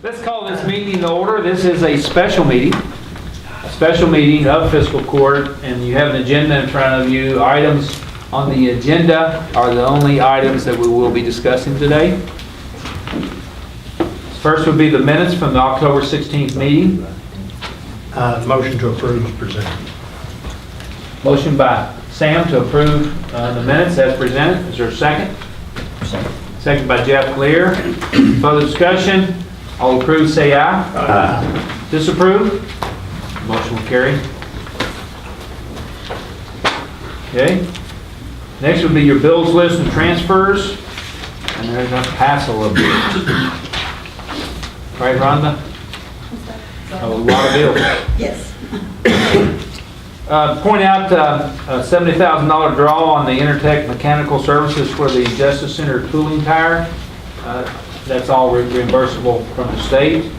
Let's call this meeting to order. This is a special meeting of Fiscal Court, and you have an agenda in front of you. Items on the agenda are the only items that we will be discussing today. First would be the minutes from the October 16th meeting. Motion to approve is presented. Motion by Sam to approve the minutes as presented. Is there a second? Second by Jeff Clear. Further discussion? All approve, say aye. Aye. Disapprove? Motion will carry. Okay. Next would be your bills list and transfers. And there's a hassle of bills. Right, Rhonda? A lot of bills. Yes. Point out a $70,000 draw on the Intertech Mechanical Services for the Justice Center cooling tower. That's all reimbursable from the state.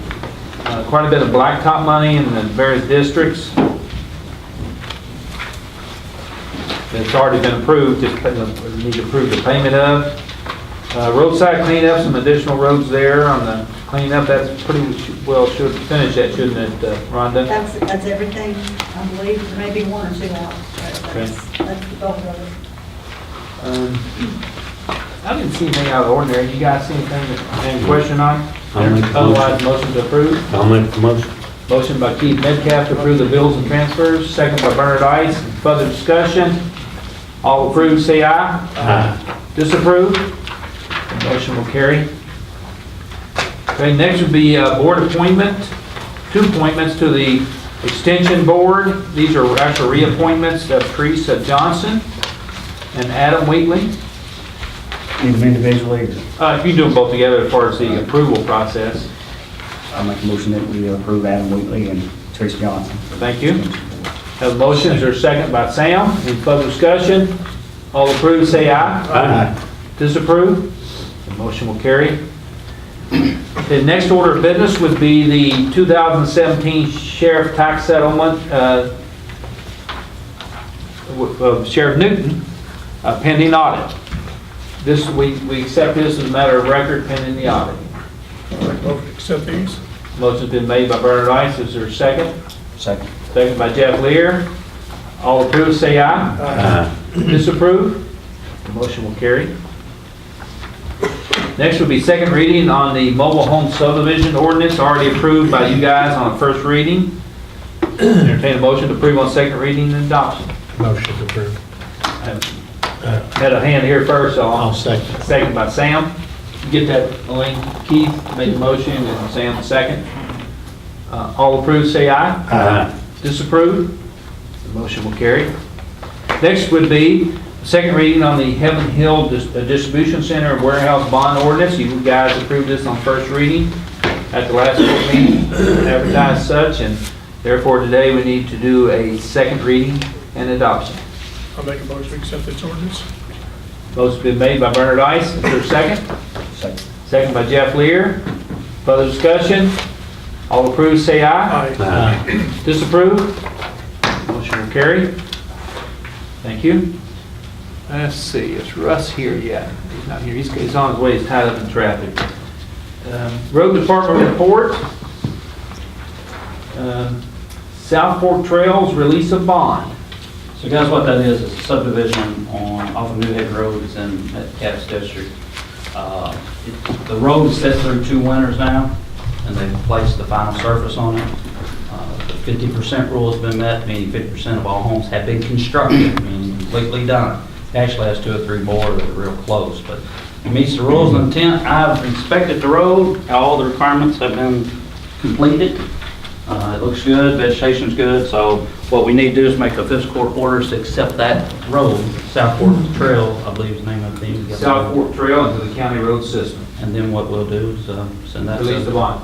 Quite a bit of blacktop money in the various districts. It's already been approved, just we need to approve the payment of. Roadside cleanup, some additional roads there on the cleanup. That's pretty well should finish that, shouldn't it, Rhonda? That's everything, I believe, maybe one or two out. That's the bulk of it. I didn't see anything out of the ordinary. You guys see anything, any question on? I'll make the Otherwise, motion to approve. I'll make the motion. Motion by Keith Metcalf to approve the bills and transfers. Second by Bernard Ice. Further discussion? All approve, say aye. Aye. Disapprove? Motion will carry. Okay, next would be board appointment. Two appointments to the Extension Board. These are actual reappointments of Teresa Johnson and Adam Wheatley. Need them individually? You can do them both together as far as the approval process. I'll make a motion that we approve Adam Wheatley and Teresa Johnson. Thank you. Have a motion, is there a second by Sam? Any further discussion? All approve, say aye. Aye. Disapprove? The motion will carry. The next order of business would be the 2017 Sheriff Tax Settlement of Sheriff Newton pending audit. This, we accept this as a matter of record pending the audit. Accept these. Motion's been made by Bernard Ice, is there a second? Second. Second by Jeff Lear. All approve, say aye. Aye. Disapprove? The motion will carry. Next will be second reading on the mobile home subdivision ordinance, already approved by you guys on first reading. Entertain a motion to approve on second reading and adoption. Motion to approve. Had a hand here first, so I'll I'll second. second by Sam. You get that, Elaine? Keith made the motion and Sam the second. All approve, say aye. Aye. Disapprove? The motion will carry. Next would be second reading on the Heaven Hill Distribution Center and Warehouse Bond Ordinance. You guys approved this on first reading at the last board meeting, advertised such, and therefore today we need to do a second reading and adoption. I'll make a motion to accept this ordinance. Motion's been made by Bernard Ice. Is there a second? Second. Second by Jeff Lear. Further discussion? All approve, say aye. Aye. Disapprove? Motion will carry. Thank you. Let's see, is Russ here yet? He's not here. He's on his way. He's tied up in traffic. Road Department report. South Fork Trails release of bond. So guys, what that is a subdivision off of New Head Road. It's in Metcalf's district. The road is set through 2 winters now, and they've placed the final surface on it. The 50% rule has been met, meaning 50% of all homes have been constructed, meaning completely done. It actually has 2 or 3 more that are real close, but it meets the rules and intent. I've inspected the road. All the requirements have been completed. It looks good, vegetation's good, so what we need to do is make a fiscal court orders to accept that road, South Fork Trail, I believe is the name of the thing. South Fork Trail into the county road system. And then what we'll do is send that. Release the bond.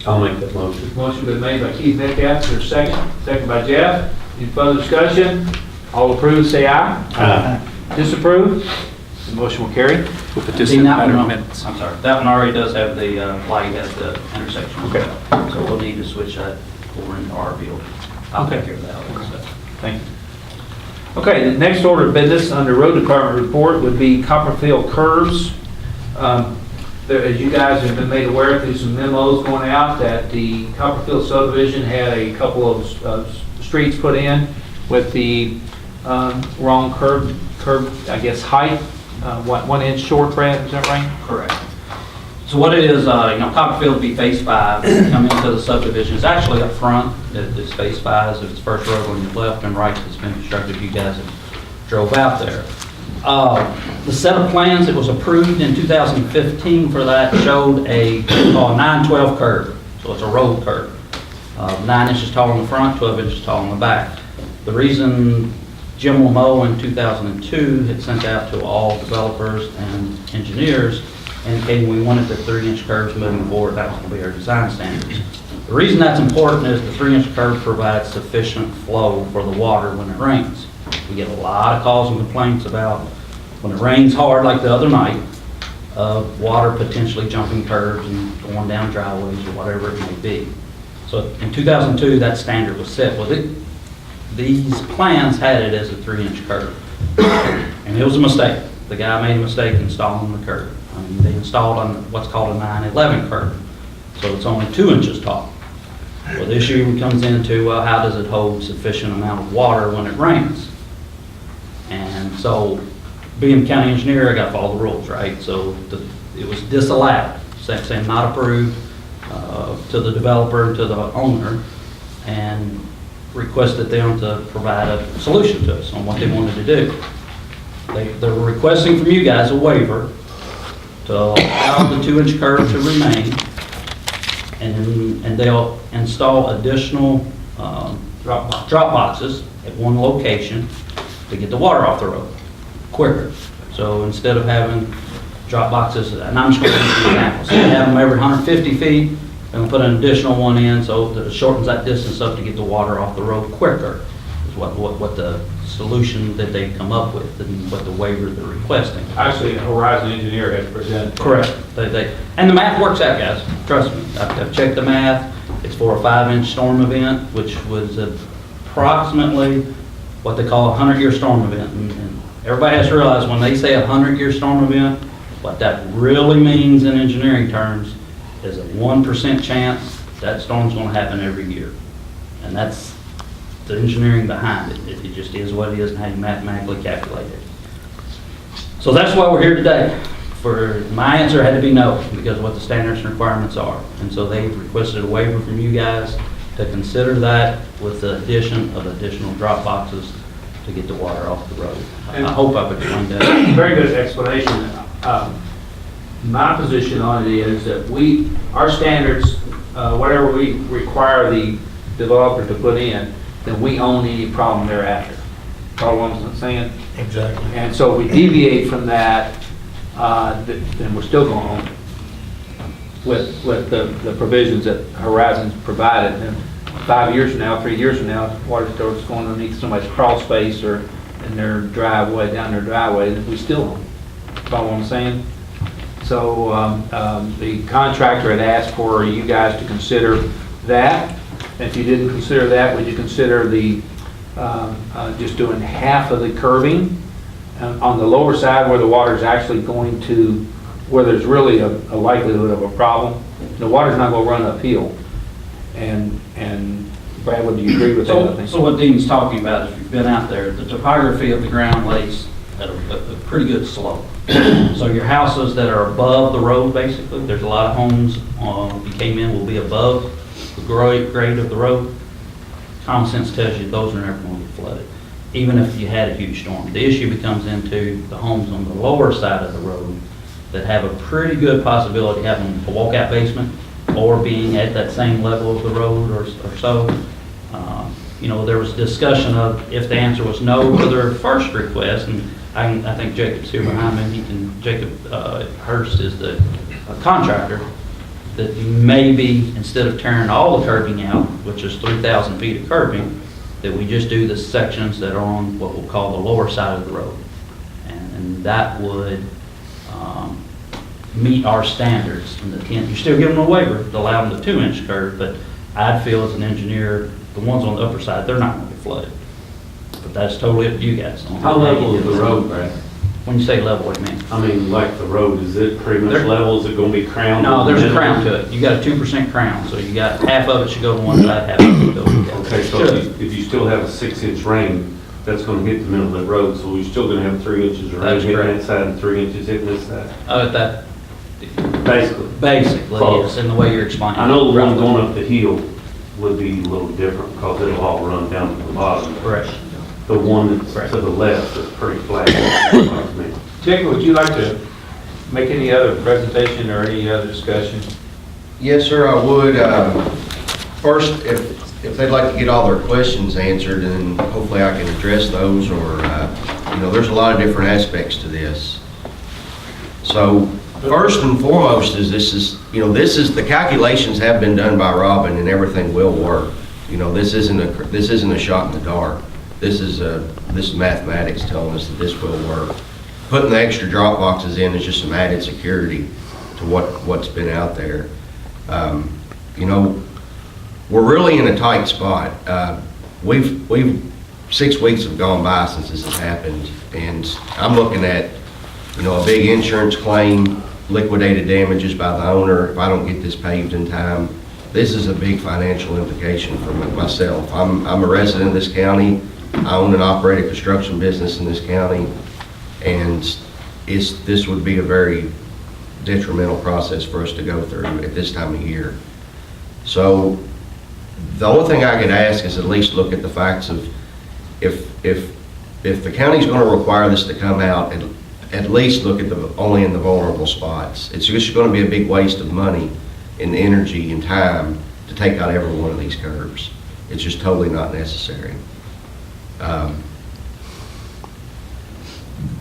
I'll make that motion. Motion been made by Keith Metcalf. Is there a second? Second by Jeff. Any further discussion? All approve, say aye. Aye. Disapprove? The motion will carry. We'll put this See, in that matter one, of minutes. I'm sorry, that one already does have the flag at the intersection. Okay. So we'll need to switch that over into our field. I'll take care of that. So. Thank you. Okay, the next order of business under Road Department report would be Copperfield curves. as you guys have been made aware through some memos going out, that the Copperfield subdivision had a couple of streets put in with the wrong curb, I guess, height, 1 inch short, Brad, is that right? Correct. So what it is, Copperfield would be phase 5, come into the subdivision. It's actually up front, it's phase 5, so it's first road on your left and right that's been constructed. You guys have drove out there. The set of plans that was approved in 2015 for that showed a 9/12 curve, so it's a road curve. 9 inches tall in the front, 12 inches tall in the back. The reason Jim Lameau in 2002 had sent out to all developers and engineers indicating we wanted the 3-inch curves moving forward, that was going to be our design standards. The reason that's important is the 3-inch curve provides sufficient flow for the water when it rains. We get a lot of calls and complaints about when it rains hard like the other night, of water potentially jumping curbs and going down driveways or whatever it may be. So in 2002, that standard was set. Well, these plans had it as a 3-inch curve, and it was a mistake. The guy made a mistake installing the curve. They installed on what's called a 9/11 curve, so it's only 2 inches tall. Well, the issue comes into, well, how does it hold sufficient amount of water when it rains? And so, being county engineer, I got to follow the rules, right? So it was disallowed, saying not approved to the developer, to the owner, and requested them to provide a solution to us on what they wanted to do. They were requesting from you guys a waiver to allow the 2-inch curve to remain, and they'll install additional drop boxes at one location to get the water off the road quicker. So instead of having drop boxes, and I'm just going to give you an example, so you have them every 150 feet, and we'll put an additional one in, so that it shortens that distance up to get the water off the road quicker, is what the solution that they've come up with, and what the waiver they're requesting. Actually, Horizon Engineer has presented. Correct. And the math works out, guys. Trust me. I've checked the math. It's for a 5-inch storm event, which was approximately what they call a 100-year storm event. And everybody has to realize when they say a 100-year storm event, what that really means in engineering terms is a 1% chance that storm's going to happen every year. And that's the engineering behind it. It just is what it is and how you mathematically calculate it. So that's why we're here today. My answer had to be no, because of what the standards and requirements are. And so they requested a waiver from you guys to consider that with the addition of additional drop boxes to get the water off the road. I hope I've explained that. Very good explanation. My position on it is that our standards, whatever we require the developer to put in, then we own any problem thereafter. Follow what I'm saying? Exactly. And so if we deviate from that, then we're still going on with the provisions that Horizon's provided. And 5 years from now, 3 years from now, water starts going underneath somebody's crawl space or in their driveway, down their driveway, then we still own. Follow what I'm saying? So the contractor had asked for you guys to consider that. If you didn't consider that, would you consider the just doing half of the curbing on the lower side where the water is actually going to, where there's really a likelihood of a problem? The water's not going to run uphill. And Brad, would you agree with that? So what Dean's talking about, if you've been out there, the topography of the ground lays at a pretty good slope. So your houses that are above the road, basically, there's a lot of homes, if you came in, will be above the grade of the road. Common sense tells you those are never going to get flooded, even if you had a huge storm. The issue becomes into the homes on the lower side of the road that have a pretty good possibility of having a walkout basement or being at that same level of the road or so. There was discussion of if the answer was no to their first request, and I think Jacob's here behind me, Jacob Hurst is the contractor, that maybe instead of tearing all the curbing out, which is 3,000 feet of curbing, that we just do the sections that are on what we'll call the lower side of the road. And that would meet our standards. And you're still giving them a waiver to allow them the 2-inch curve, but I'd feel as an engineer, the ones on the upper side, they're not going to get flooded. But that's totally up to you guys. How level is the road, Brad? When you say level, what do you mean? I mean, like the road, is it pretty much There- level? Is it gonna be crowned? No, there's a in the middle? crown to it. You got a 2% crown, so you got half of it should go to one side, half of it should go to the other. Okay, so if you still have a 6-inch rain, that's gonna hit the middle of the road, so you're still gonna have 3 inches of rain That's hitting correct. that side and 3 inches hitting this side. That, Basically. basically, Close. yes, in the way you're explaining. I know the one Right. going up the hill would be a little different because it'll all run down to the bottom. Correct. The one that's Correct. to the left is pretty flat. like me. Jacob, would you like to make any other presentation or any other discussion? Yes, sir, I would. First, if they'd like to get all their questions answered, and hopefully I can address those, or, there's a lot of different aspects to this. So, first and foremost is this is, the calculations have been done by Robin, and everything will work. This isn't a shot in the dark. This is mathematics telling us that this will work. Putting the extra drop boxes in is just some added security to what's been out there. We're really in a tight spot. We've 6 weeks have gone by since this has happened, and I'm looking at, a big insurance claim, liquidated damages by the owner if I don't get this paved in time. This is a big financial implication for myself. I'm a resident of this county. I own and operate a construction business in this county, and this would be a very detrimental process for us to go through at this time of year. So the only thing I could ask is at least look at the facts of if the county's going to require this to come out, at least look at only in the vulnerable spots. It's just going to be a big waste of money and energy and time to take out every one of these curbs. It's just totally not necessary.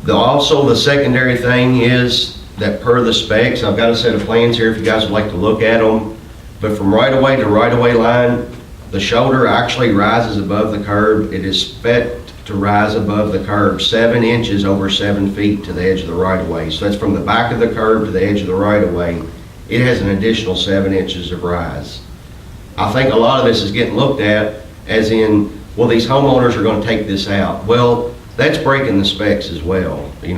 Also, the secondary thing is that per the specs, I've got a set of plans here if you guys would like to look at them, but from right-of-way to right-of-way line, the shoulder actually rises above the curb. It is spec to rise above the curb 7 inches over 7 feet to the edge of the right-of-way. So that's from the back of the curb to the edge of the right-of-way. It has an additional 7 inches of rise. I think a lot of this is getting looked at as in, well, these homeowners are going to take this out. Well, that's breaking the specs as well. They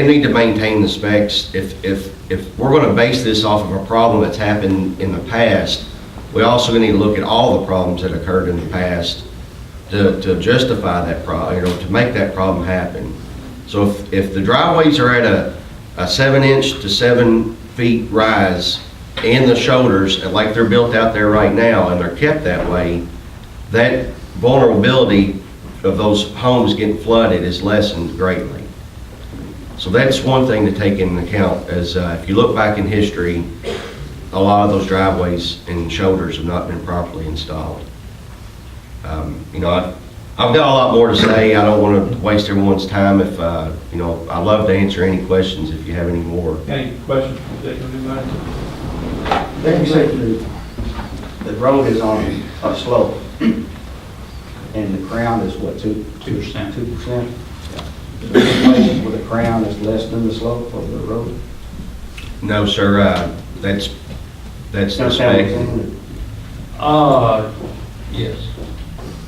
need to maintain the specs. If we're going to base this off of a problem that's happened in the past, we also need to look at all the problems that occurred in the past to justify that problem, to make that problem happen. So if the driveways are at a 7 inch to 7 feet rise and the shoulders, like they're built out there right now, and they're kept that way, that vulnerability of those homes getting flooded is lessened greatly. So that's one thing to take into account, as if you look back in history, a lot of those driveways and shoulders have not been properly installed. I've got a lot more to say. I don't want to waste everyone's time. I'd love to answer any questions if you have any more. Any questions from anybody? Then you said the road is on a slope, and the crown is what, 2%? 2%. 2%? Is there any places where the crown is less than the slope of the road? No, sir. That's the Understand what spec. I'm saying? Yes.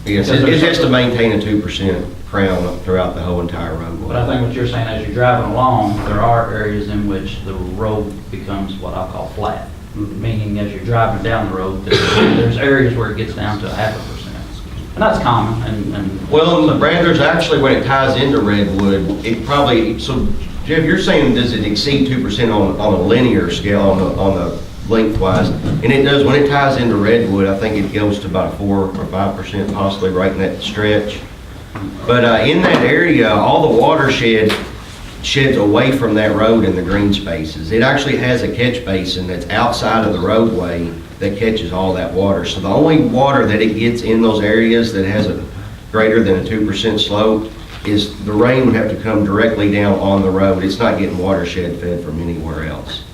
Yes, it has to maintain a 2% crown throughout the whole entire roadway. But I think what you're saying, as you're driving along, there are areas in which the road becomes what I call flat. Meaning as you're driving down the road, there's areas where it gets down to 0.5%. And that's common, and. Well, Brad, there's actually, when it ties into Redwood, it probably, so Jeff, you're saying does it exceed 2% on a linear scale on the lengthwise? And it does, when it ties into Redwood, I think it goes to about 4 or 5%, possibly right in that stretch. But in that area, all the watershed sheds away from that road in the green spaces. It actually has a catch basin that's outside of the roadway that catches all that water. So the only water that it gets in those areas that has a greater than a 2% slope is the rain would have to come directly down on the road. It's not getting watershed fed from anywhere else.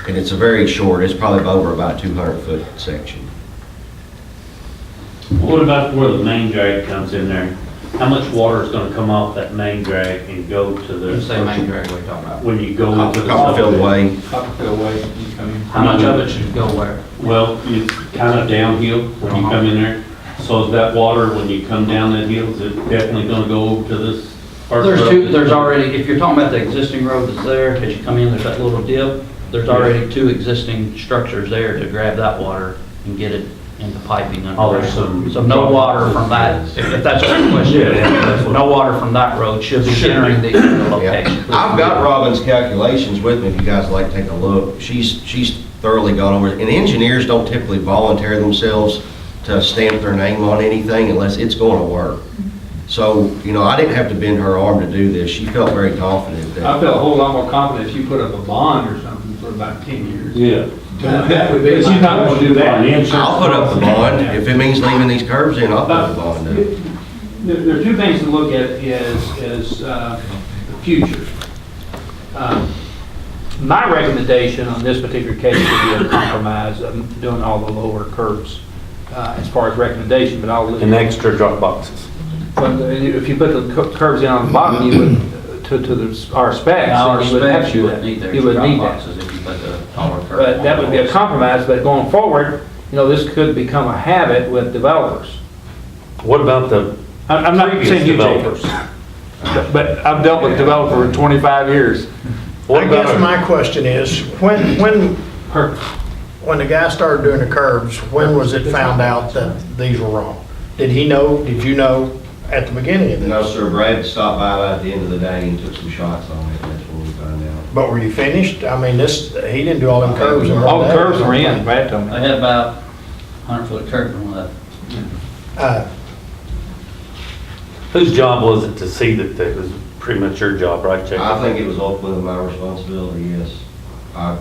And it's a very short, it's probably over about a 200-foot section. What about where the main drag comes in there? How much water is gonna come off that main drag and go to When you say the, main drag, what are you talking about? when you go into the Copperfield subdivision? Way. Copperfield Way, you come in. How much of it should go where? Well, it's kind of downhill when you come in there. So is that water, when you come down that hill, is it definitely gonna go over to this There's already, if you're talking about the existing road that's there, as you come in, there's that little dip, there's already 2 existing structures there to grab that water and get it into piping Oh, there's underground. some- So no water from that, if that's your question, no water from that road should be entering the location. Yeah. I've got Robin's calculations with me, if you guys would like to take a look. She's thoroughly gone over it. And engineers don't typically volunteer themselves to stamp their name on anything unless it's going to work. So, you know, I didn't have to bend her arm to do this. She felt very confident I that. feel a whole lot more confident if you put up a bond or something for about 10 years. Yeah. That would be. But you're not gonna do that. I'll put up the bond. If it means leaving these curbs in, I'll put the bond up. There are 2 things to look at is the future. My recommendation on this particular case would be a compromise of doing all the lower curbs as far as recommendation, but I'll leave. And extra drop boxes. But if you put the curbs in on the bottom, you would, to our specs. Our you would have specs, to you do would that. need their You would drop need that. boxes if you put the taller curb. But that would be a compromise, but going forward, you know, this could become a habit with developers. What about the I'm not previous saying you, developers? Jacobs, but I've dealt with developer for 25 years. What I about guess our- my question is, when the guy started doing the curbs, when was it found out that these were wrong? Did he know, did you know at the beginning of No, this? sir, Brad stopped by at the end of the day and took some shots on it, and that's when we found out. But were you finished? I mean, he didn't do all them curbs in one day. All the curbs were in, Brad told me. They had about 100-foot curb on that. Uh, Whose job was it to see that it was pretty much your job, right, Jacob? I think it was ultimately my responsibility, yes. I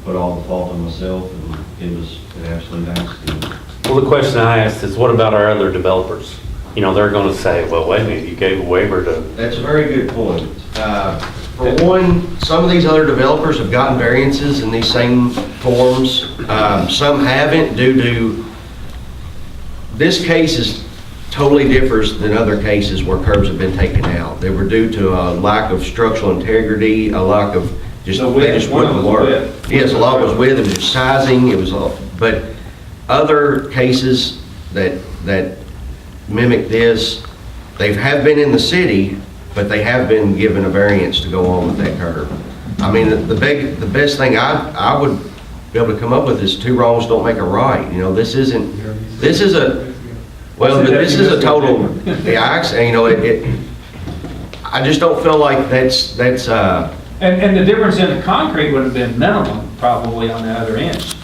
put all the fault on myself, and it was an absolute accident. Well, the question I asked is, what about our other developers? You know, they're gonna say, well, wait a minute, you gave a waiver to, That's a very good point. For one, some of these other developers have gotten variances in these same forms. Some haven't due to, this case is totally differs than other cases where curbs have been taken out. They were due to a lack of structural integrity, a lack of just, The width, they just one of wouldn't them was work. width. Yes, a lot was width, it was sizing, it was all, but other cases that mimic this, they have been in the city, but they have been given a variance to go on with that curb. I mean, the best thing I would be able to come up with is 2 wrongs don't make a right. You know, this is a total, yeah, you know, I just don't feel like that's And the difference in the concrete would have been minimum probably on the other inch.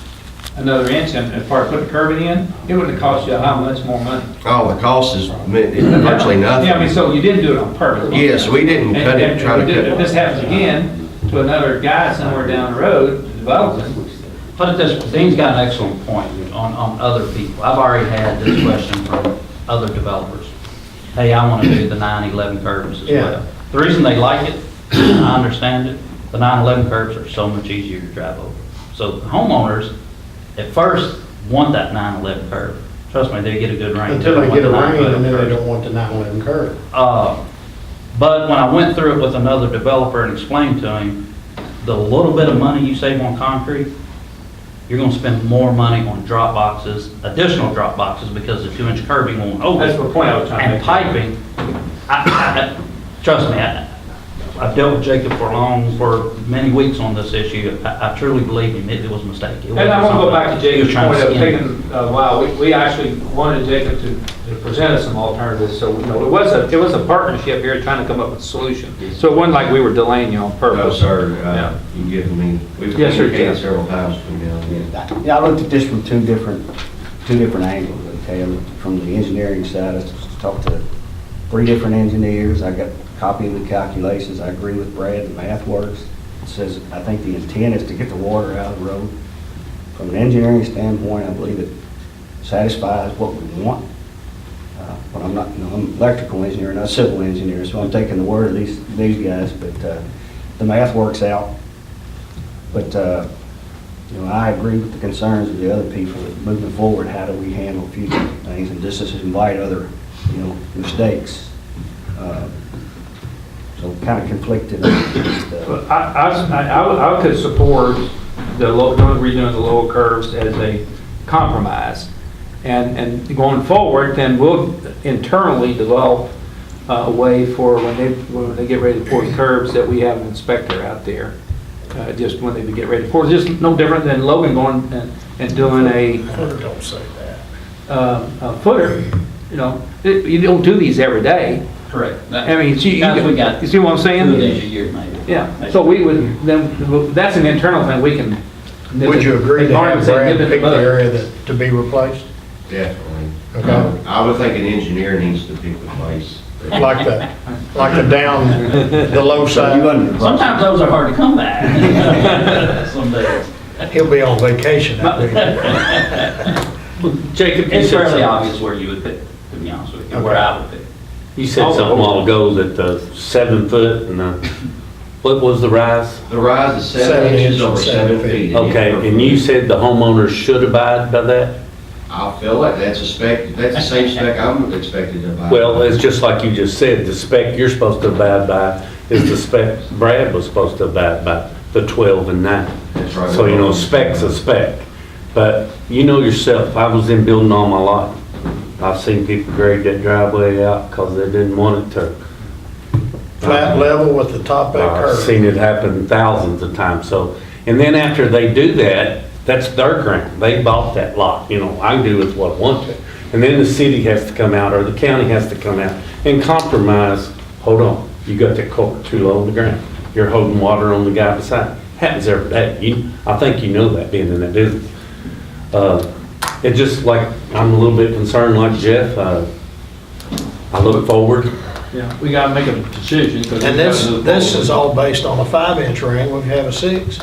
Another inch, and as far as putting curbing in, it wouldn't have cost you how much more money? oh, the cost is virtually nothing. Yeah, I mean, so you didn't do it on purpose. Yes, we didn't cut it, And try to cut if this it. happens again to another guy somewhere down the road developing, Put it this way, Dean's got an excellent point on other people. I've already had this question from other developers. Hey, I want to do the 9/11 curbs as Yeah. well. The reason they like it, and I understand it, the 9/11 curbs are so much easier to drive over. So the homeowners, at first, want that 9/11 curb. Trust me, they get a good rain. Until they want get the a rain, 9/11 and then they curb. don't want the 9/11 curb. But when I went through it with another developer and explained to him, the little bit of money you save on concrete, you're gonna spend more money on drop boxes, additional drop boxes, because the 2-inch curbing won't open. that's the point I was trying to make. And piping, trust me, I've dealt with Jacob for many weeks on this issue. I truly believe him, it was a mistake. It And I want to go back to wasn't something- he was Jacob's trying point to of skin taking a while. We actually wanted Jacob to present us some alternatives, so, you know, it was a partnership here trying to come up with a solution. So it wasn't like we were delaying you on No, purpose. sir, Yeah. you've given me, we've Yes, sir, communicated Jeff. several times between now and then. Yeah, I looked at this from two different angles, okay? From the engineering side, I talked to 3 different engineers. I got a copy of the calculations. I agree with Brad, the math works. It says, I think the intent is to get the water out of the road. From an engineering standpoint, I believe it satisfies what we want. But I'm not, you know, I'm an electrical engineer, not a civil engineer, so I'm taking the word of these guys, but the math works out. But, you know, I agree with the concerns of the other people that moving forward, how do we handle future things? And this is invite other, you know, mistakes. So kind of conflicted. with, I could support redoing the lower curves as a compromise. And going forward, then we'll internally develop way for when they get ready to pour the curbs, that we have an inspector out there, just when they get ready to pour. Just no different than Logan going and doing Don't say that. a footer, you know. You don't do these every day. Correct. I mean, Guys, you see what I'm saying? 2 days a year, maybe. Yeah, so we would, then, that's an internal thing, we can. Would you agree to have Brad pick the bud. area to be replaced? Definitely. Okay. I would think an engineer needs to pick the place. Like the down, the low So you side? wouldn't- Sometimes those are hard to come by. Some days. He'll be on vacation that week. Jacob, you It's said fairly something. obvious where you would pick, to be honest with you, where I would pick. You said something a while ago that the 7 foot and what was the rise? The rise is 7 7 inches inches, over 7 7 feet. feet. Okay, and you said the homeowners should abide by that? I feel like that's the same spec I'm expected to buy. Well, it's just like you just said, the spec you're supposed to abide by is the spec Brad was supposed to abide by, the 12 and 9. That's right. So, you know, spec's a spec. But you know yourself, I was in building all my life. I've seen people grade that driveway out because they didn't want it to. Flat level with the top of that I've curve. seen it happen thousands of times, so, and then after they do that, that's their ground, they bought that lot, you know, I can do with what I want to. And then the city has to come out, or the county has to come out and compromise, hold on, you got that culvert too low on the ground, you're holding water on the guy beside, happens every day, I think you know that being in that business. It's just like, I'm a little bit concerned like Jeff, I look forward. Yeah, we gotta make a decision. 'Cause And we gotta move this forward. is all based on a 5-inch ring, we have a 6.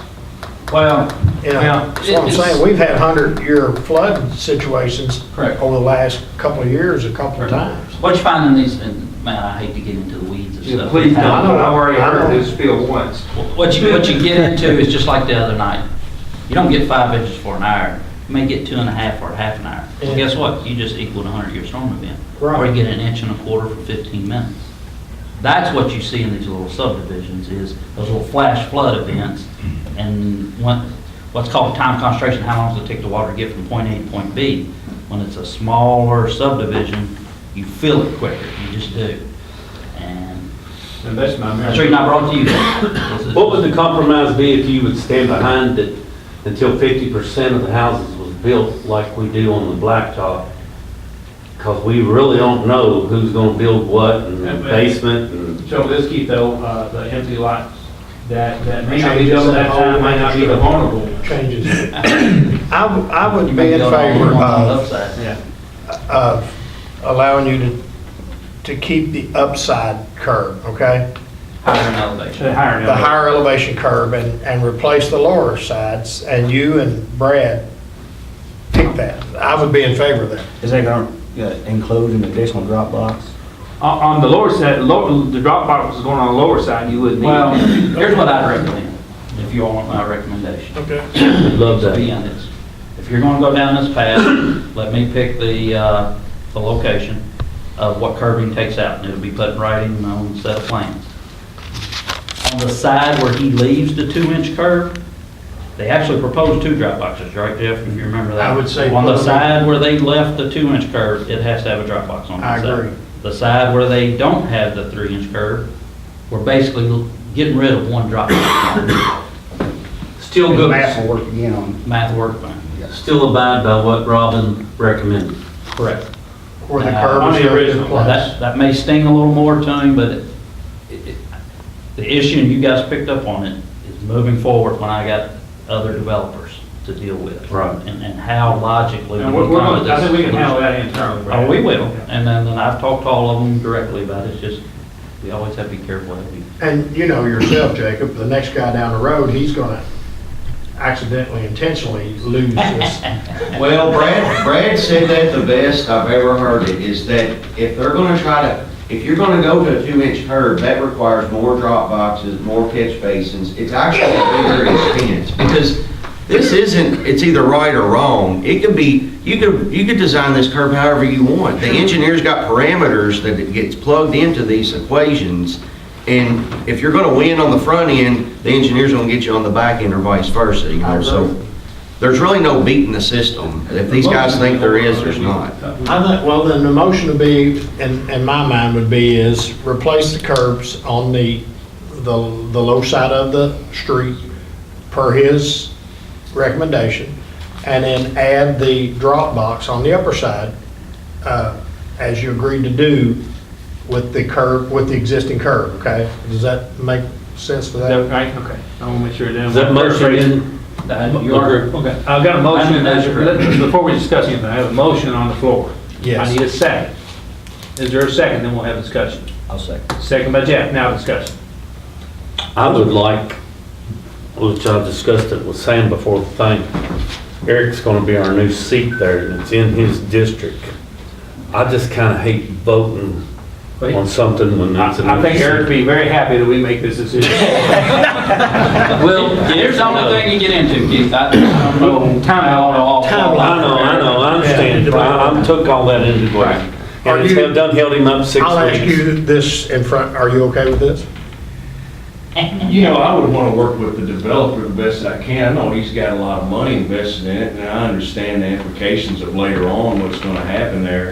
Well, You know, Yeah. that's what I'm saying, we've had 100-year flood situations Correct. over the last couple of years, a couple of times. what you find in these, and man, I hate to get into the weeds and Yeah, stuff. please don't, I know. I've already I heard know. this spiel once. What you get into is just like the other night. You don't get 5 inches for an hour. You may get 2.5 for a half an hour. Well, Yeah. guess what? You just equaled a 100-year storm event. Right. Or you get 1.25 inches for 15 minutes. That's what you see in these little subdivisions, is those little flash flood events. And what's called time concentration, how long does it take the water to get from point A to point B? When it's a smaller subdivision, you feel it quicker, you just do. And That's my that's the reason I brought it to you. What would the compromise be if you would stand behind it until 50% of the houses was built like we do on the blacktop? Because we really don't know who's gonna build what and the basement and. So this keep though, the empty lots, that may not be done that time, might not be the vulnerable. Changes. I would You be may in build all favor one on the of upside. Yeah. of allowing you to keep the upside curb, okay? Higher in elevation. The higher. The higher elevation curb and replace the lower sides, and you and Brad pick that. I would be in favor of that. Is that going to include an additional drop box? On the lower side, the drop box is going on the lower side, you wouldn't need. Well, here's what I'd recommend, if you all want my recommendation. Okay. Love To that. be honest, if you're gonna go down this path, let me pick the location of what curbing takes out, and it'll be put right in my own set of plans. On the side where he leaves the 2-inch curb, they actually proposed 2 drop boxes, right, Jeff, if you remember that? I would say On the put them- side where they left the 2-inch curb, it has to have a drop box on the I side. agree. The side where they don't have the 3-inch curb, we're basically getting rid of 1 drop box. Still The good. math will work again on. Math work, man. Still abide by what Robin recommended. Correct. Where the Now, curb on is the going to original. be Well, placed. that may sting a little more to him, but the issue, and you guys picked up on it, is moving forward when I got other developers to deal with. Right. And how logically. And we we're come gonna, to I think we this can handle solution. that internally. Brad. Oh, we will, and then I've talked to all of them directly about it, it's just, we always have to be careful. And you know yourself, Jacob, the next guy down the road, he's going to accidentally, intentionally lose this. Well, Brad said that the best I've ever heard it, is that if they're gonna if you're gonna go to a 2-inch curb, that requires more drop boxes, more catch basins. It's actually a bigger expense, because this isn't, it's either right or wrong. It could be, you could design this curb however you want. The engineer's got parameters that it gets plugged into these equations. And if you're gonna win on the front end, the engineer's gonna get you on the back end or vice versa, you know, so. there's really no beating the system. If these guys think there is, there's not. I think, well, then the motion would be, in my mind would be, is replace the curbs on the low side of the street per his recommendation, and then add the drop box on the upper side, as you agreed to do with the curb, with the existing curb, okay? Does that make sense for Is that that? right? Okay. I want to make sure. Is that motion in? You are, Okay, I've got a motion, That's correct. before we discuss anything, I have a motion on the floor. Yes. I need a second. Is there a second? Then we'll have discussion. I'll second. Second by Jeff, now discussion. I would like, which I discussed it with Sam before the thing, Eric's gonna be our new seat there, and it's in his district. I just kinda hate voting on something when it's a new I think Eric would seat. be very happy that we make this decision. well, here's the only thing you get into, Keith. I don't know. Timeline. I understand, Yeah. I took all that into account. Are And it's you- done held him up 6 I'll ask weeks. you this in front, are you okay with this? You know, I would want to work with the developer the best I can. I know he's got a lot of money invested in it, and I understand the implications of later on what's going to happen there.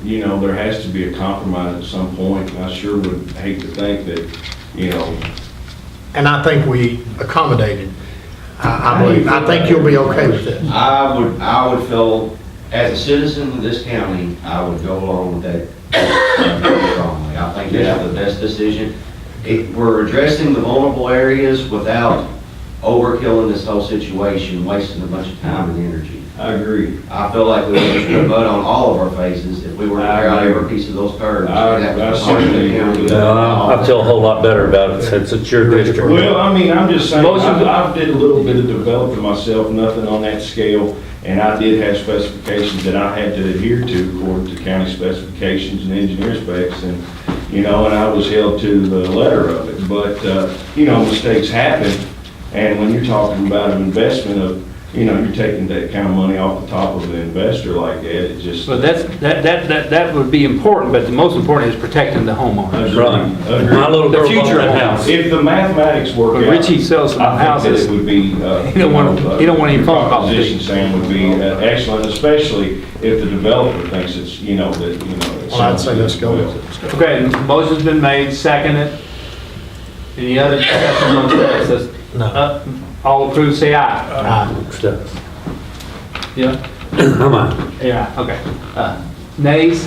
You know, there has to be a compromise at some point, and I sure would hate to think that, you know, And I think we accommodated. I believe, I think you'll be okay with this. I would feel, as a citizen of this county, I would go along with that strongly. I think that's the best decision. We're addressing the vulnerable areas without overkilling this whole situation, wasting a bunch of time and energy. I agree. I feel like we would just put mud on all of our faces if we were to tear out every piece of those curbs. We'd have to I put hard certainly to agree with count. I feel a whole lot better about it since it's your district. Well, I mean, I'm just saying, Motion to- I did a little bit of developing myself, nothing on that scale, and I did have specifications that I had to adhere to according to county specifications and engineer specs, and, you know, and I was held to the letter of it. But, you know, mistakes happen, and when you're talking about an investment of, you know, you're taking that kind of money off the top of an investor like that, it just. But that would be important, but the most important is protecting the homeowners. Right. Agreed. My little The girl future bought that of house. If the mathematics work out. But Richie sells some I think that houses. it would be. He don't want any phone calls. Your proposition, Sam, would be excellent, especially if the developer thinks it's, you know, that, you know. Well, I'd say let's go with it. Okay, motion's been made, seconded. Any other discussion on this? No. All approved, say aye. Aye. Stuff. Yeah? Come on. Yeah, okay. Nays,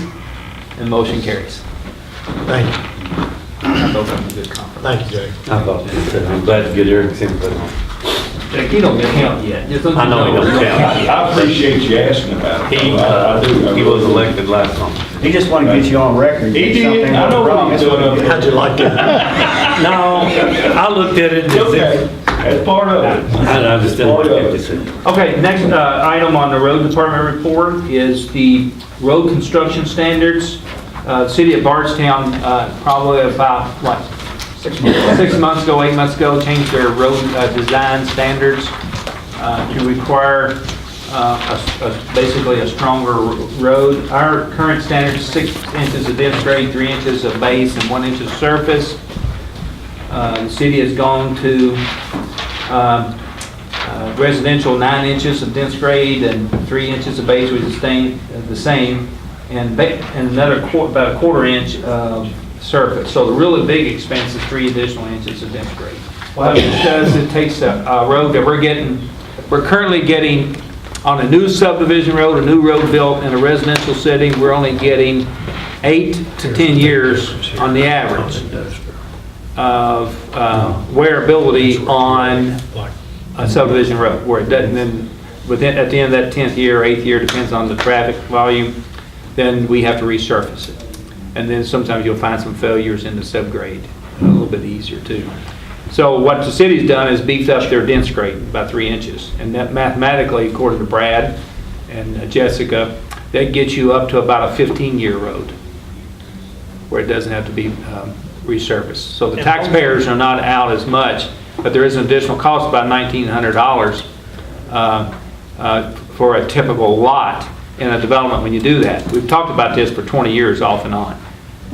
and motion carries. Thank you. I thought that was a good compromise. Thank you, Jay. I thought, I'm glad to get Eric's input on it. Jack, you don't get help yet. Just let I know he you don't count. I appreciate you asking about it. He, I do. I he was really do. elected last time. He just wanted to get you on record. He did. I know what he's doing up there. How'd you like that? No, I looked at it. It's okay. That's part of it. I just didn't look at it. Okay, next item on the road department report is the road construction standards. The city of Bardstown, probably about, what, 6 months ago, 8 months ago, changed their road design standards to require basically a stronger road. Our current standard is 6 inches of dense grade, 3 inches of base, and 1 inch of surface. The city has gone to residential 9 inches of dense grade and 3 inches of base, which is the same, and another about a 1/4 inch of surface. So the really big expense is 3 additional inches of dense grade. What it does, it takes a road that we're currently getting on a new subdivision road, a new road built in a residential setting, we're only getting 8 to 10 years on the average of wearability on a subdivision road, where it doesn't then, at the end of that 10th year, 8th year, depends on the traffic volume, then we have to resurface it. And then sometimes you'll find some failures in the subgrade, a little bit easier too. So what the city's done is beefed up their dense grade by 3 inches. And that mathematically, according to Brad and Jessica, that gets you up to about a 15-year road, where it doesn't have to be resurfaced. So the taxpayers are not out as much, but there is an additional cost, about $1,900 for a typical lot in a development when you do that. We've talked about this for 20 years off and on.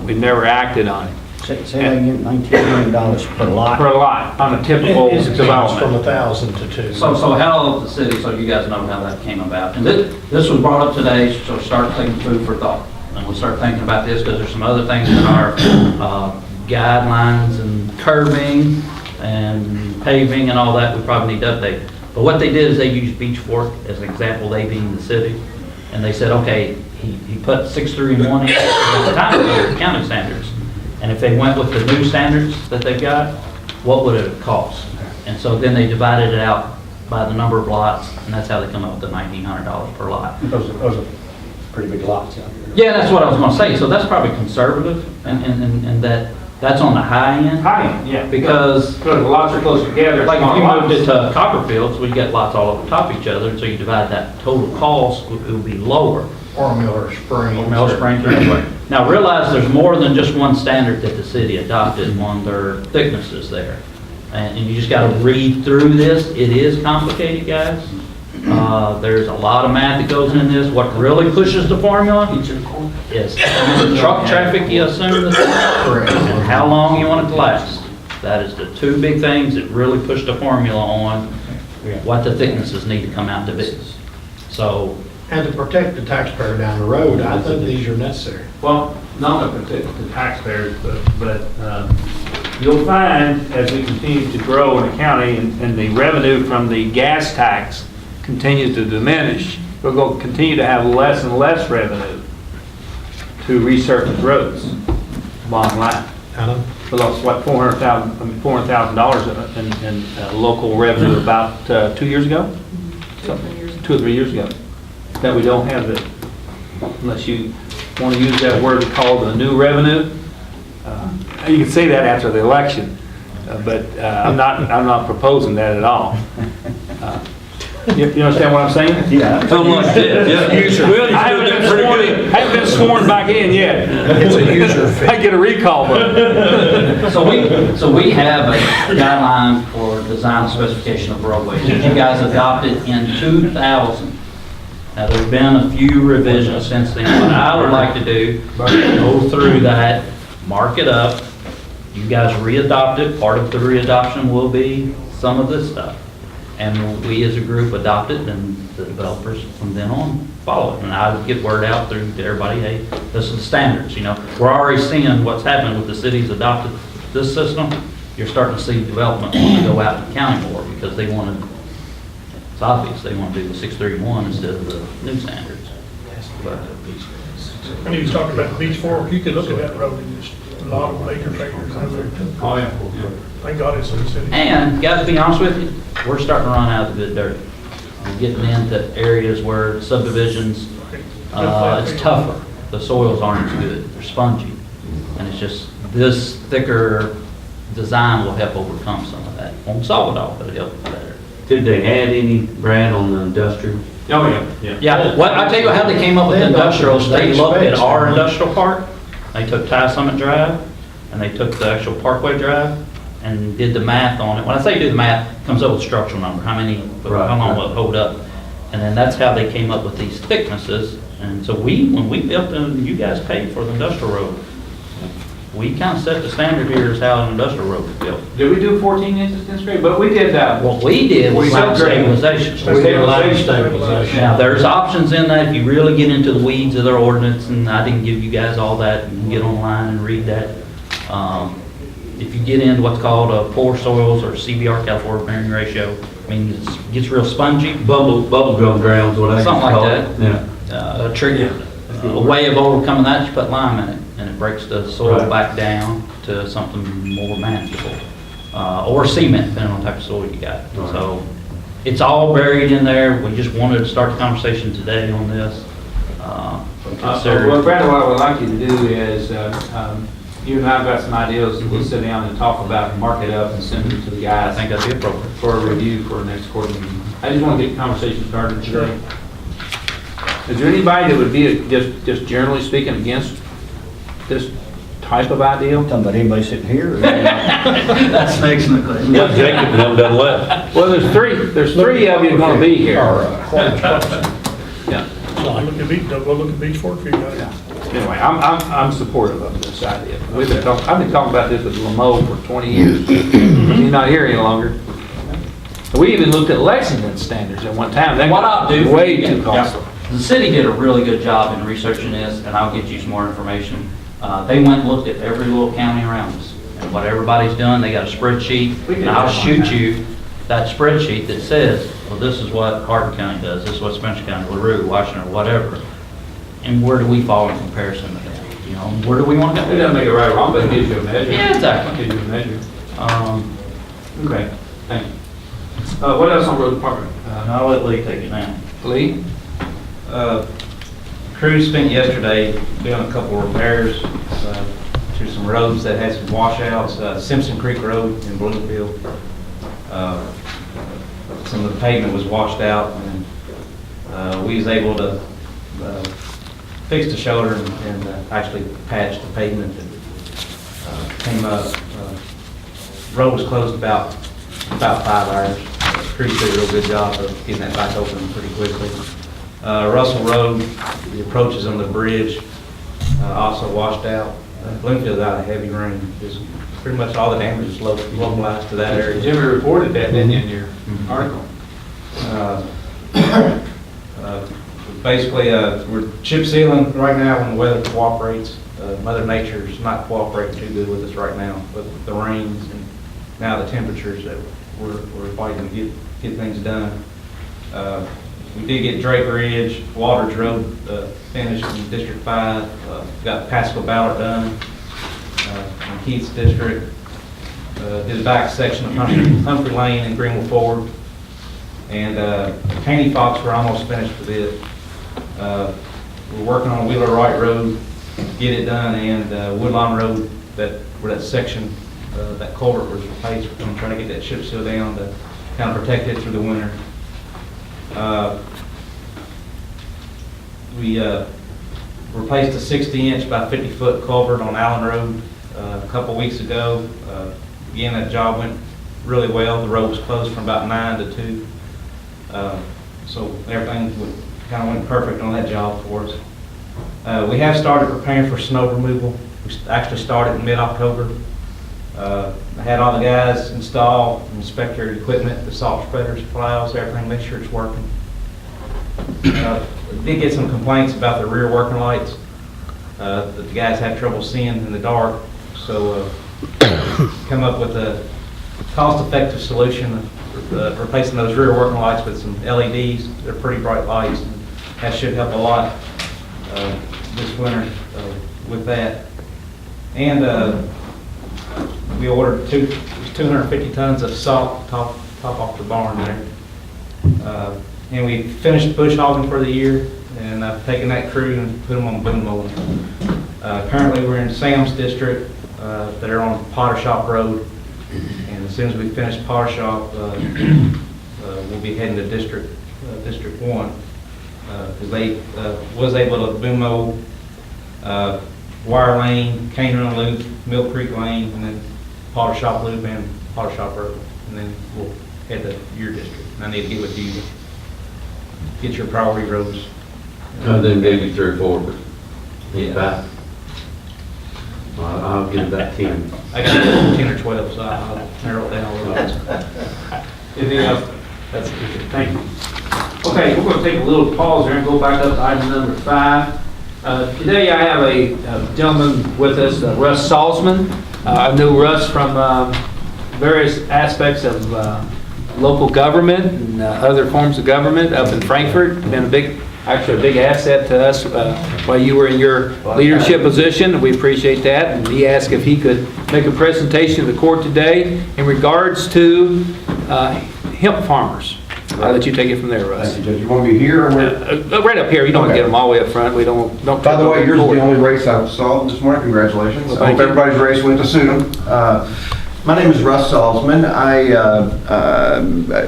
We've never acted on it. Say that again, $19 million per lot. per lot on a typical His accounts from development. 1,000 to 2. So how the city, so you guys know how that came about. And this was brought up today, so start taking food for thought. And we'll start thinking about this because there's some other things in our guidelines and curbing and paving and all that we probably need to update. But what they did is they used Beach Fork as an example, they being the city. And they said, okay, he put 6, 3, and 1 in at the time of the county standards. And if they went with the new standards that they've got, what would it cost? And so then they divided it out by the number of lots, and that's how they come up with the $1,900 per lot. Those are pretty big lots out there. Yeah, that's what I was gonna say, so that's probably conservative, and that's on the high end. High end, yeah. Because, the lots are close together. like, if small you moved it lots. to Copperfields, we got lots all over top of each other, and so you divide that total cost, it would be lower. Or Miller Springs. Or Mill Springs or anywhere. Now, realize there's more than just one standard that the city adopted on their thicknesses there. And you just gotta read through this. It is complicated, guys. There's a lot of math that goes in this. What really pushes the formula is truck traffic you assume that's and how long you want it to last. That is the two big things that really push the formula on what the thicknesses need to come out to be. So, And to protect the taxpayer down the road, I think these are necessary. Well, not to protect the taxpayers, but you'll find as we continue to grow in the county and the revenue from the gas tax continues to diminish, we're going to continue to have less and less revenue to resurface roads, bottom line. I know. We lost, what, $400,000 in local revenue about 2 years ago? 2 or 3 years ago. That we don't have it, unless you want to use that word called the new revenue. You can say that after the election, but I'm not proposing that at all. You understand what I'm saying? Yeah. Something like that, yeah. Well, I haven't been sworn back in yet. It's a user fee. I get a recall vote. So we have a guideline for design specification of roadways that you guys adopted in 2000. Now, there's been a few revisions since then. What I would like to do, go through that, mark it up. You guys re-adopt it. Part of the re-adoption will be some of this stuff. And we as a group adopt it, and the developers from then on follow it. And I would get word out through to everybody, hey, this is the standards, you know. We're already seeing what's happening with the cities adopted this system. You're starting to see development want to go out in the county more because they want to, it's obvious, they want to do the 631 instead of the new standards. But When he was talking about the Beach Fork, you could look at that road and just a lot of major tractors over there. Oh, yeah. Thank God it's in the city. And, guys, to be honest with you, we're starting to run out of the good dirt. We're getting into areas where subdivisions, it's tougher. The soils aren't as good, they're spongy. And it's just, this thicker design will help overcome some of that. Won't solve it all, but it'll help better. Did they add any, Brad, on the industrial? Oh, yeah. Yeah, what, I tell you how they came up with They adopted industrials, they state looked at specs, our didn't they? industrial park, they took Ty Summit Drive, and they took the actual Parkway Drive, and did the math on it. When I say do the math, it comes up with structural number, how long will it hold up? And then that's how they came up with these thicknesses. And so when we built them, you guys paid for the industrial road. We kind of set the standard here as how an industrial road is built. Did we do 14 inches in straight? But we did that. What we did was line stabilization. Stabilization. Now, there's options in that if you really get into the weeds of their ordinance, and I didn't give you guys all that, you can get online and read that. If you get into what's called poor soils or CBR, California bearing ratio, I mean, it gets real spongy. Bubble gum grounds, what I used to Something like call it. that. Yeah. A trick, a way of overcoming that, you put lime in it, and it breaks the soil Right. back down to something more manageable. Or cement, depending on the type of soil you got. Right. So it's all buried in there. We just wanted to start the conversation today on this. Consider- Well, Brad, what I would like you to do is, you and I have got some ideas, we'll sit down and talk about and mark it up and send it to the I guys think that'd be appropriate. for a review for next quarter meeting. I just want to get the conversation started today. Is there anybody that would be, just generally speaking, against this type of idea? Talking about anybody sitting here? Or That's an excellent question. Yeah, Jacob never done left. Well, there's three of you going to be here. Or, Yeah. like. Look at Beach, go look at Beach Fork for you guys. Anyway, I'm supportive of this idea. I've been talking about this with Lamo for 20 years. He's not here any longer. We even looked at Lexington standards at one time. That What I'll do got for way you, too costly. the city did a really good job in researching this, and I'll get you some more information. They went and looked at every little county around us, and what everybody's done, they got a spreadsheet, and I'll shoot you that spreadsheet that says, well, this is what Hardin County does, this is what Spencer County, LaRue, Washington, or whatever, and where do we fall in comparison to that? You know, where do we want to go? It doesn't make it right or wrong, but it gives you a measure. Yeah, exactly. Gives you a measure. Okay, thank you. What else on road department? I'll let Lee take it now. Lee? Crew spent yesterday doing a couple repairs to some roads that had some washouts. Simpson Creek Road in Bloomfield. Some of the pavement was washed out, and we was able to fix the shoulder and actually patch the pavement. And came up. Road was closed about 5 hours. Crew did a real good job of getting that back open pretty quickly. Russell Road, the approaches on the bridge also washed out. Bloomfield out of heavy rain. Just pretty much all the damage is localized to that area. Jimmy reported that, didn't you, in your article? Basically, we're chip sealing right now when the weather cooperates. Mother Nature's not cooperating too good with us right now with the rains and now the temperatures that we're fighting to get things done. We did get Drake Ridge, Waters Road finished in District 5. Got Pasco Ballard done in Keith's district. Did the back section of Humphrey Lane and Greenwood Ford. And Caney Fox, we're almost finished with it. We're working on Wheeler Wright Road, get it done, and Woodlawn Road, where that section, that culvert was replaced. I'm trying to get that chip seal down to kind of protect it through the winter. We replaced a 60-inch by 50-foot culvert on Allen Road a couple weeks ago. Again, that job went really well. The road was closed from about 9 to 2. So everything kind of went perfect on that job for us. We have started preparing for snow removal. We actually started in mid-October. I had all the guys install, inspect their equipment, the salt spreaders, plows, everything, make sure it's working. Did get some complaints about the rear working lights that the guys had trouble seeing in the dark. So come up with a cost-effective solution of replacing those rear working lights with some LEDs. They're pretty bright lights. And that should help a lot this winter with that. And we ordered 250 tons of salt top off the barn there. And we finished bush hogging for the year, and I've taken that crew and put them on boom mowing. Currently we're in Sam's district that are on Potter Shop Road, and as soon as we finish Potter Shop, we'll be heading to District 1, because they was able to boom mow Wire Lane, Cane Run Loop, Mill Creek Lane, and then Potter Shop Loop and Potter Shop Road, and then we'll head to your district. And I need to get with you to get your priority roads. I then gave you 3 or 4, but Yeah. back. I'll give that 10. I got 10 or 12, so I'll narrow it down a little bit. Anything else? That's it. Thank you. Okay, we're going to take a little pause here and go back up to item number 5. Today I have a gentleman with us, Russ Salzman. I knew Russ from various aspects of local government and other forms of government up in Frankfurt. Been a big asset to us while you were in your leadership position. We appreciate that. And he asked if he could make a presentation to the court today in regards to hemp farmers. I'll let you take it from there, Russ. Thank you, Judge. You want me here or where? Right up here. You don't Okay. get them all the way up front. We don't. By the way, yours is the only race I saw this morning. Congratulations. Well, I hope thank you. everybody's race went to suit them. My name is Russ Salzman. I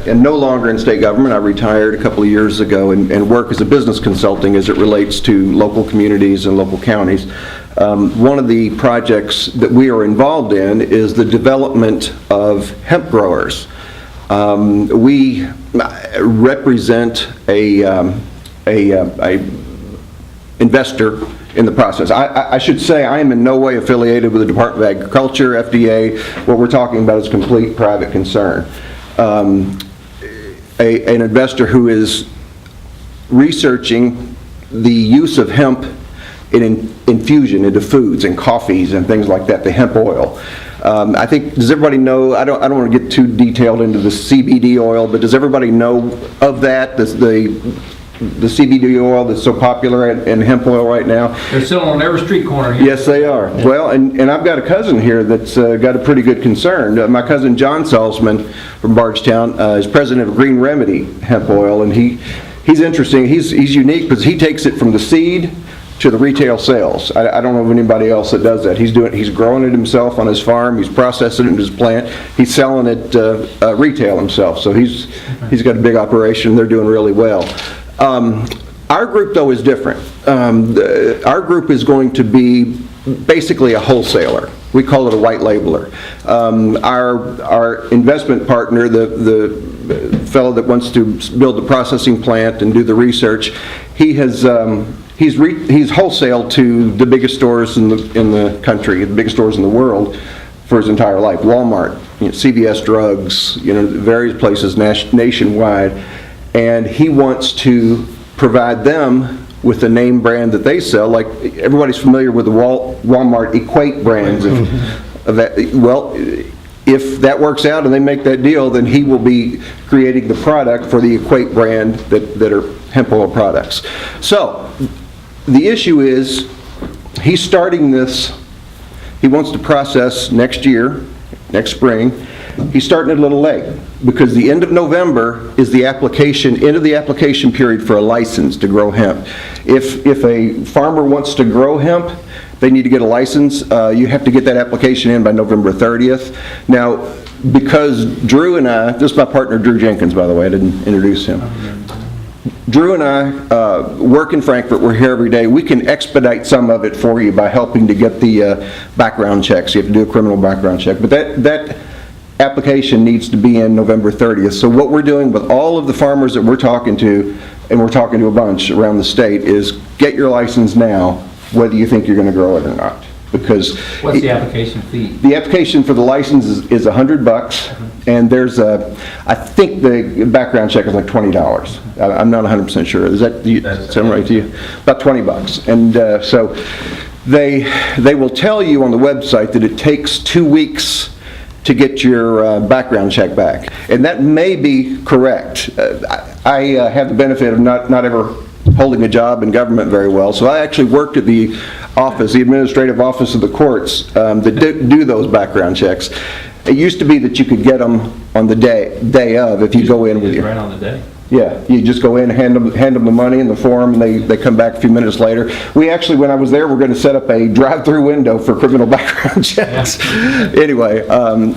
am no longer in state government. I retired a couple of years ago and work as a business consulting as it relates to local communities and local counties. One of the projects that we are involved in is the development of hemp growers. We represent a investor in the process. I should say I am in no way affiliated with the Department of Agriculture, FDA. What we're talking about is complete private concern. An investor who is researching the use of hemp in infusion into foods and coffees and things like that, the hemp oil. I think, does everybody know, I don't want to get too detailed into the CBD oil, but does everybody know of that? The CBD oil that's so popular in hemp oil right now? They're selling on every street corner here. Yes, they are. Well, and I've got a cousin here that's got a pretty good concern. My cousin John Salzman from Bardstown is president of Green Remedy Hemp Oil, and he's interesting. He's unique because he takes it from the seed to the retail sales. I don't know of anybody else that does that. He's growing it himself on his farm. He's processing it in his plant. He's selling it retail himself. So he's got a big operation. They're doing really well. Our group, though, is different. Our group is going to be basically a wholesaler. We call it a white labeler. Our investment partner, the fellow that wants to build the processing plant and do the research, he's wholesaled to the biggest stores in the country, the biggest stores in the world for his entire life. Walmart, CVS Drugs, various places nationwide. And he wants to provide them with the name brand that they sell. Like everybody's familiar with the Walmart Equate brands. Well, if that works out and they make that deal, then he will be creating the product for the Equate brand that are hemp oil products. So the issue is he's starting this. He wants to process next year, next spring. He's starting it a little late because the end of November is the end of the application period for a license to grow hemp. If a farmer wants to grow hemp, they need to get a license. You have to get that application in by November 30th. Now, because Drew and I, this is my partner Drew Jenkins, by the way, I didn't introduce him. Drew and I work in Frankfurt. We're here every day. We can expedite some of it for you by helping to get the background checks. You have to do a criminal background check. But that application needs to be in November 30th. So what we're doing with all of the farmers that we're talking to, and we're talking to a bunch around the state, is get your license now, whether you think you're going to grow it or not. Because what's the application fee? The application for the license is $100, and there's I think the background check is like $20. I'm not 100% sure. Is that sound right to you? About $20, and so they will tell you on the website that it takes 2 weeks to get your background check back, and that may be correct. I have the benefit of not ever holding a job in government very well, so I actually worked at the office, the administrative office of the courts that do those background checks. It used to be that you could get them on the day of if you go in with your... Right on the day? Yeah, you just go in, hand them the money and the form, and they come back a few minutes later. We actually, when I was there, we're going to set up a drive-through window for criminal background checks. Yeah. Anyway,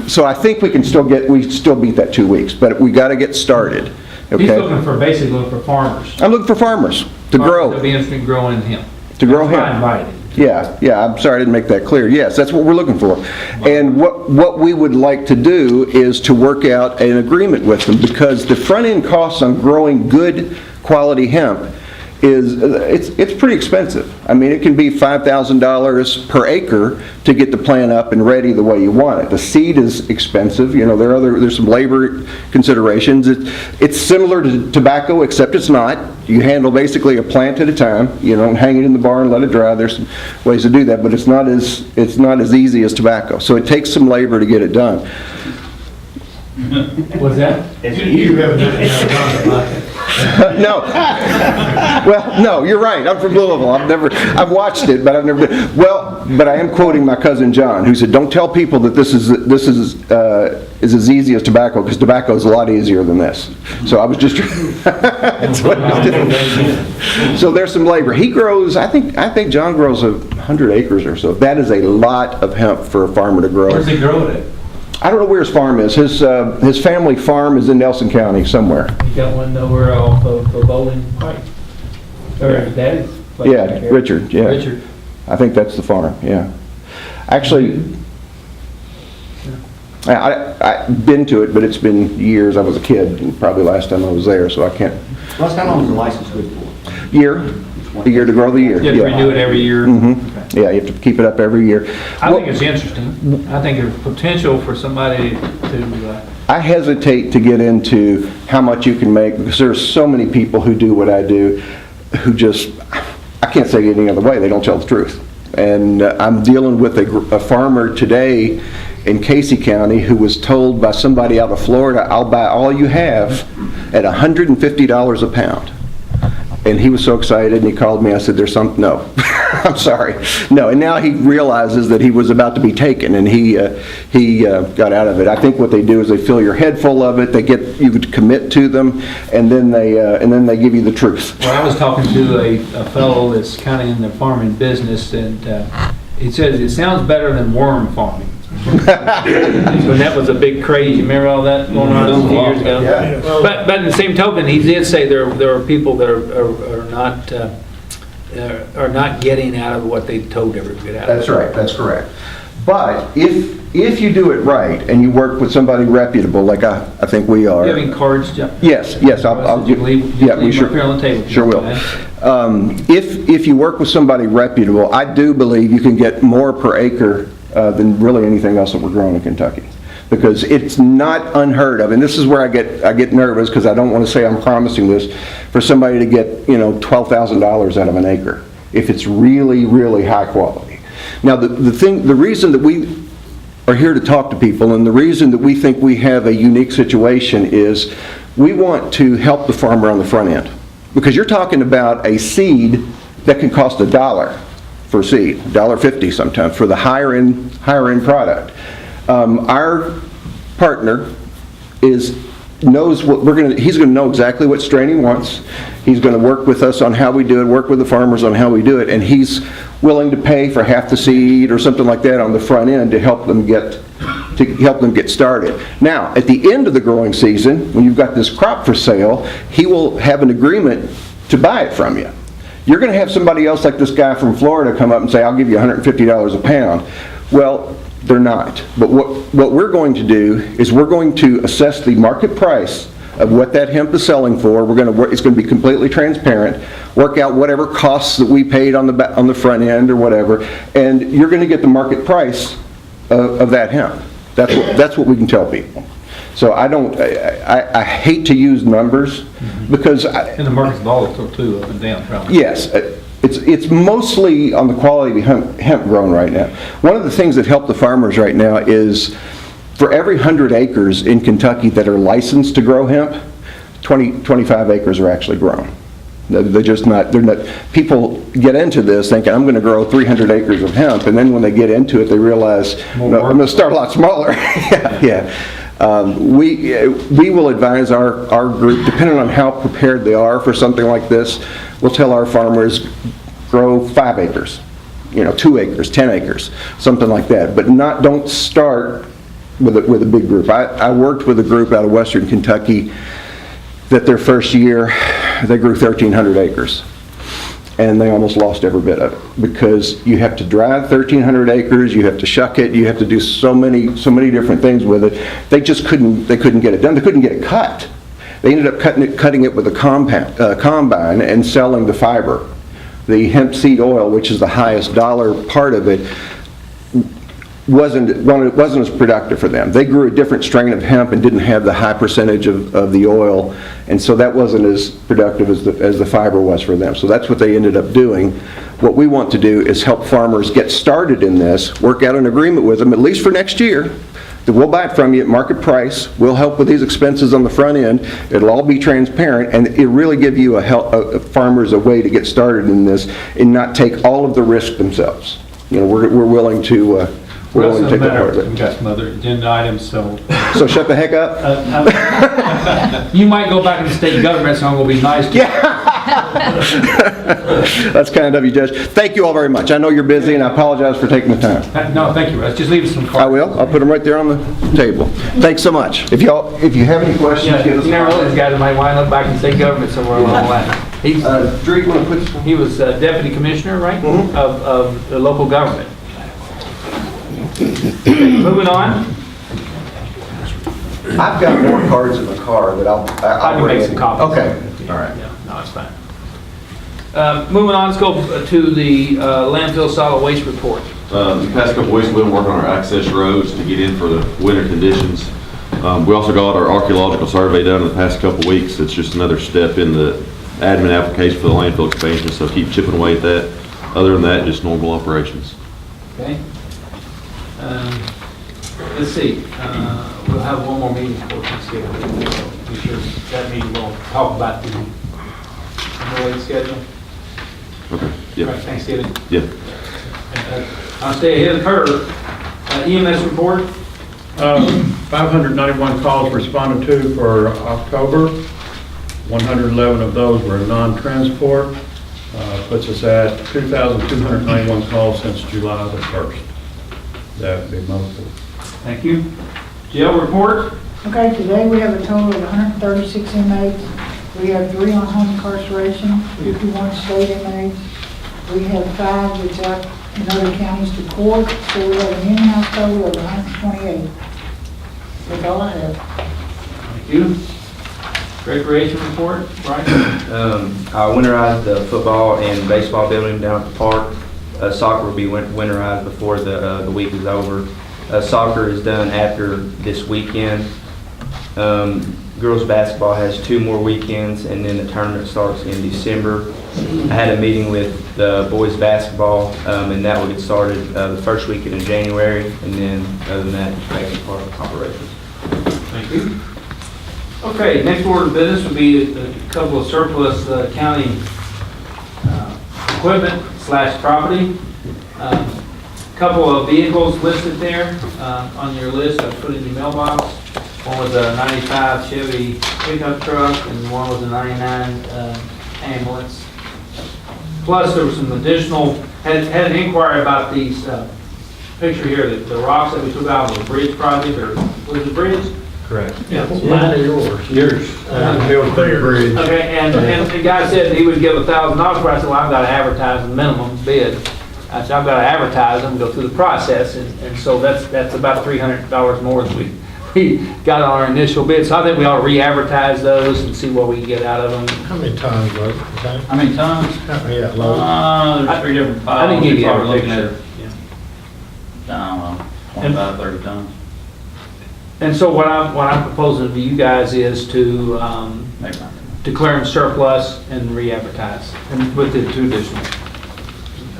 so I think we still beat that 2 weeks, but we got to get started. Okay? He's basically looking for farmers. I'm looking for farmers to grow. To be interested in growing hemp. To grow hemp. Yeah, I'm sorry I didn't make that clear. Yes, that's what we're looking for. And what we would like to do is to work out an agreement with them, because the front end costs on growing good quality hemp it's pretty expensive. I mean, it can be $5,000 per acre to get the plant up and ready the way you want it. The seed is expensive. There's some labor considerations. It's similar to tobacco, except it's not. You handle basically a plant at a time. You don't hang it in the barn, let it dry. There's some ways to do that, but it's not as easy as tobacco. So it takes some labor to get it done. What's that? You haven't done it. No. Well, no, you're right. I'm from Louisville. I've watched it, but I've never been. Well, but I am quoting my cousin John, who said, "Don't tell people that this is as easy as tobacco, because tobacco is a lot easier than this." So I was just. That's what I was doing. So there's some labor. He grows. I think John grows 100 acres or so. That is a lot of hemp for a farmer to grow. Where's he grow it at? I don't know where his farm is. His family farm is in Nelson County somewhere. You got one nowhere off of Bowling Pike? Or his daddy's place? Yeah, Richard, yeah. Richard. I think that's the farm, yeah. Actually, I've been to it, but it's been years. I was a kid, probably last time I was there, so I can't. Russ, how long is the license good for? Year. one. A year to grow the year. You have to yeah. renew it every year? Mhm. Okay. Yeah, you have to keep it up every year. I think it's interesting. I think there's potential for somebody to, I hesitate to get into how much you can make because there's so many people who do what I do who just, I can't say it any other way, they don't tell the truth. And I'm dealing with a farmer today in Casey County who was told by somebody out of Florida, I'll buy all you have at $150 a pound. And he was so excited, and he called me. I said, "There's some no, I'm sorry, no." And now he realizes that he was about to be taken, and he got out of it. I think what they do is they fill your head full of it. They get you to commit to them, and then they give you the truth. well, I was talking to a fellow that's kind of in the farming business, and he says it sounds better than worm farming. So that was a big craze. You remember all that going on a few years ago? Yeah. But in the same token, he did say there are people that are not getting out of what they told everybody to get out of. That's right, that's correct. But if you do it right and you work with somebody reputable, like I think we are. Having cards, Jeff? Yes, I'll You leave we them sure. up here on the table. Sure will. If you work with somebody reputable, I do believe you can get more per acre than really anything else that we're growing in Kentucky. Because it's not unheard of, and this is where I get nervous because I don't want to say I'm promising this, for somebody to get $12,000 out of an acre if it's really, really high quality. Now the reason that we are here to talk to people, and the reason that we think we have a unique situation is we want to help the farmer on the front end. Because you're talking about a seed that can cost $1 for seed, $1.50 sometimes for the higher end product. Our partner knows what he's going to know exactly what strain he wants. He's going to work with us on how we do it, work with the farmers on how we do it, and he's willing to pay for half the seed or something like that on the front end to help them get started. Now, at the end of the growing season, when you've got this crop for sale, he will have an agreement to buy it from you. You're going to have somebody else like this guy from Florida come up and say, I'll give you $150 a pound. Well, they're not. But what we're going to do is we're going to assess the market price of what that hemp is selling for. It's going to be completely transparent, work out whatever costs that we paid on the front end or whatever, and you're going to get the market price of that hemp. That's what we can tell people. So I hate to use numbers because And the market's volatile too, up and down probably. yes, it's mostly on the quality of hemp grown right now. One of the things that help the farmers right now is for every 100 acres in Kentucky that are licensed to grow hemp, 25 acres are actually grown. They're not, people get into this thinking, I'm going to grow 300 acres of hemp, and then when they get into it, they realize, no, I'm going to start a lot smaller. Yeah. We will advise our group, depending on how prepared they are for something like this, we'll tell our farmers, grow 5 acres, 2 acres, 10 acres, something like that. But don't start with a big group. I worked with a group out of Western Kentucky that their first year, they grew 1,300 acres. And they almost lost every bit of it because you have to drive 1,300 acres, you have to shuck it, you have to do so many different things with it. They couldn't get it done. They couldn't get it cut. They ended up cutting it with a combine and selling the fiber. The hemp seed oil, which is the highest dollar part of it, wasn't as productive for them. They grew a different strain of hemp and didn't have the high percentage of the oil, and so that wasn't as productive as the fiber was for them. So that's what they ended up doing. What we want to do is help farmers get started in this, work out an agreement with them, at least for next year, that we'll buy it from you at market price, we'll help with these expenses on the front end, it'll all be transparent, and it really give you farmers a way to get started in this and not take all of the risk themselves. We're willing to Well, willing to take that part of We've it. got some other agenda items, so. So shut the heck up? You might go back into state government, so I'm going to be nice to you. That's kind of you, Judge. Thank you all very much. I know you're busy, and I apologize for taking the time. No, thank you, Russ. Just leave us some cards. I will. I'll put them right there on the table. Thanks so much. If you have any questions, Yeah, give us you never know, these guys might wind up back in state government somewhere along the line. Drew, you want to put some? He was deputy commissioner, right, Mhm. of the local government. Moving on. I've got more cards in the car that I'll I can bring make in. some copies. Okay. All right. Yeah, no, it's fine. Moving on, let's go to the landfill solid waste report. The past couple weeks, we've been working on our access roads to get in for the winter conditions. We also got our archaeological survey done in the past couple weeks. It's just another step in the admin application for the landfill expansion, so keep chipping away at that. Other than that, just normal operations. Okay. Let's see, we'll have one more meeting before Thanksgiving. Be sure that meeting we'll talk about the schedule. Okay, yeah. Right, Thanksgiving. Yeah. I'll stay ahead of the curve. EMS report. 591 calls responded to for October. 111 of those were non-transport. Puts us at 2,291 calls since July the 1st. That would be mostly. Thank you. Jail report. Okay, today we have a total of 136 inmates. We have 3 on home incarceration, 51 state inmates. We have 5 that's out in other counties to court, so we have an in-house total of 128. That's all I have. Thank you. Recreation report, Brian. I winterized the football and baseball building down at the park. Soccer will be winterized before the week is over. Soccer is done after this weekend. Girls basketball has 2 more weekends, and then the tournament starts in December. I had a meeting with the boys basketball, and that will get started the first weekend in January, and then other than that, it's back in part of operations. Thank you. Okay, next order of business would be a couple of surplus county equipment / property. Couple of vehicles listed there on your list. I put in your mailbox. One was a 95 Chevy pickup truck, and one was a 99 ambulance. Plus, there was some additional, had an inquiry about these, picture here, the rocks that we took out of the bridge project, or was it a bridge? Correct. Yeah. Mine or yours? Yours. Built the bridge. Okay, and the guy said he would give $1,000 for it. I said, well, I've got to advertise the minimum bid. I said, I've got to advertise them, go through the process, and so that's about $300 more than we got on our initial bid. So I think we ought to re-advertise those and see what we can get out of them. How many tons, Luke? How many tons? Yeah, load. There's 3 different I files. didn't give you You're probably every looking at, picture. I don't know, 25, 30 tons. And so what I'm proposing to you guys is to Maybe not. declare them surplus and re-advertise, and with the 2 additional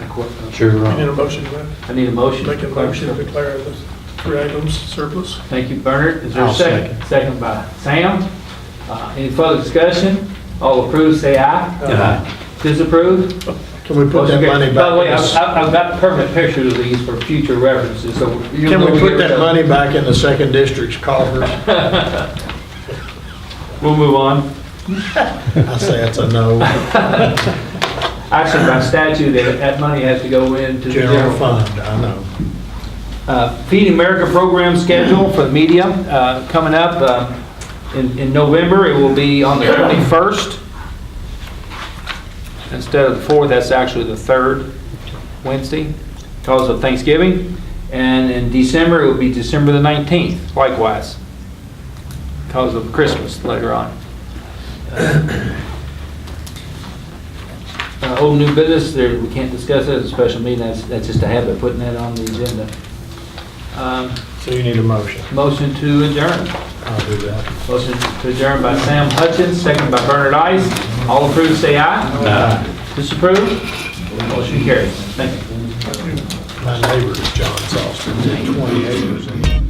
equipment. Sure. You need a motion to that? I need a motion. Make a motion to declare the 3 items surplus. Thank you, Bernard. Is there a I'll second? Second by Sam. Any further discussion? All approved, say aye. Aye. Disapprove? Can we put Motion that carries. money By the way, back? I've got perfect pictures of these for future references, so. Can we put that money back in the 2nd District's coffers? We'll move on. I say that's a no. Actually, by statute, that money has to go into the General fund, I know. Feeding America program schedule for the media coming up in November. It will be on the 21st. Instead of the 4th, that's actually the 3rd Wednesday because of Thanksgiving. And in December, it will be December the 19th, likewise, because of Christmas later on. Old new business, there, we can't discuss it at a special meeting. That's just a habit, putting that on the agenda. So you need a motion. Motion to adjourn. I'll do that. Motion to adjourn by Sam Hutchins, second by Bernard Ice. All approved, say aye. Aye. Disapprove? Motion carries. Thank you. My neighbor is John Salston, 20 acres.